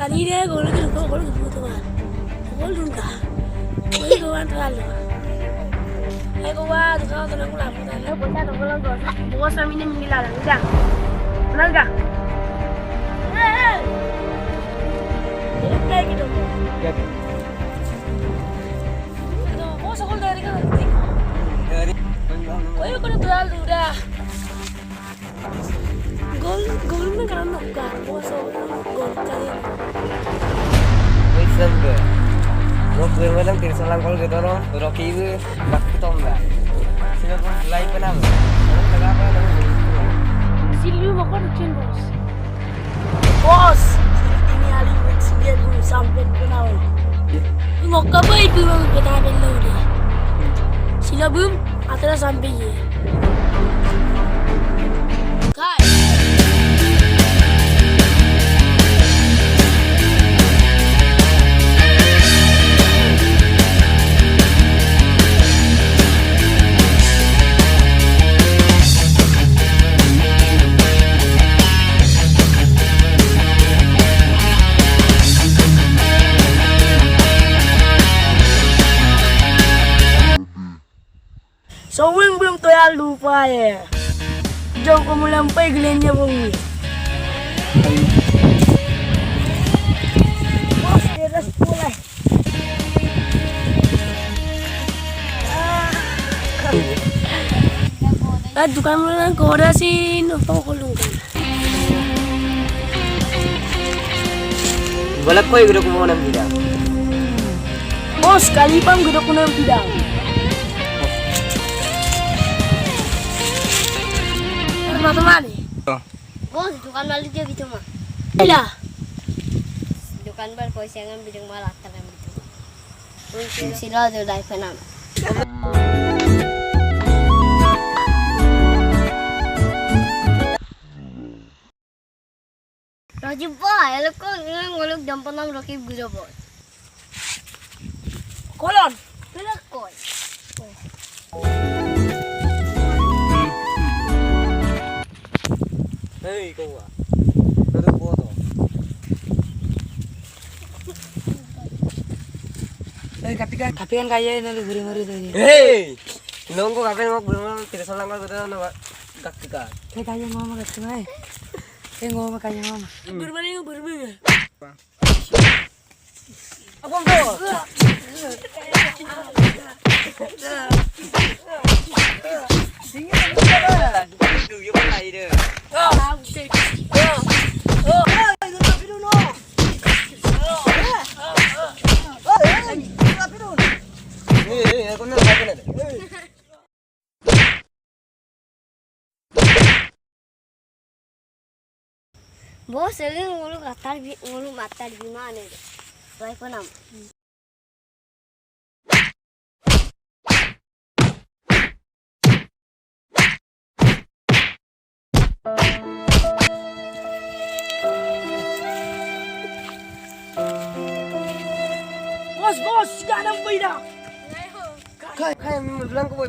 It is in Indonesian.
Tadi dia gol gitu teman. Gol dulu kah? Gol kawan terlalu. Hai kawan, kau tenang ulang. Aku bocah tu gol gol. Bos kami ni mila lah, udah. Benar kah? Kayak gitu. Bos gol dari kan? Dari. Oh, aku dah terlalu udah. Gol में करना होगा वो सब गोल करें वैसे भी वो कोई मतलब तेरे सालां कॉल करता ना रॉकी भी बाकी तो हम सिर्फ लाइव पे ना लगा पाया ना Silvio mau kan chin bos ini hari dia dulu sampai kenal mau kapan itu kita belum dia sila boom atau sampai ye kai Sawing belum toya lupa ya. Jauh kamu lampai gelennya bunyi. Bos deras pulai. Dukan mulai kora sih, numpang kulungkan. balak koy gudo ko mo nang bidang Bos kali pang gudo ko ng bidang. Teman-teman nih. Bos, dukan balik dia gitu mah. Iya. Dukan bal ko siya ng bidang malak tanam gitu. Kung sila do life na. Raja ba, alam ko ngulog dampan ng rakib gusto bos. Kolon. Pilak ko. hey ko wa pero boto Kapikan kaya na guri-guri tadi. hey nongko kape mo belum तेरे सालां कॉल करता ना gak Kayak kaya mama gitu ay. Ngomong kaya mama. Berbanding. Apa bos? Bos, ini ngulog matar gimana deh? Life na. Bos, sekarang beda. kayak bilang ko boy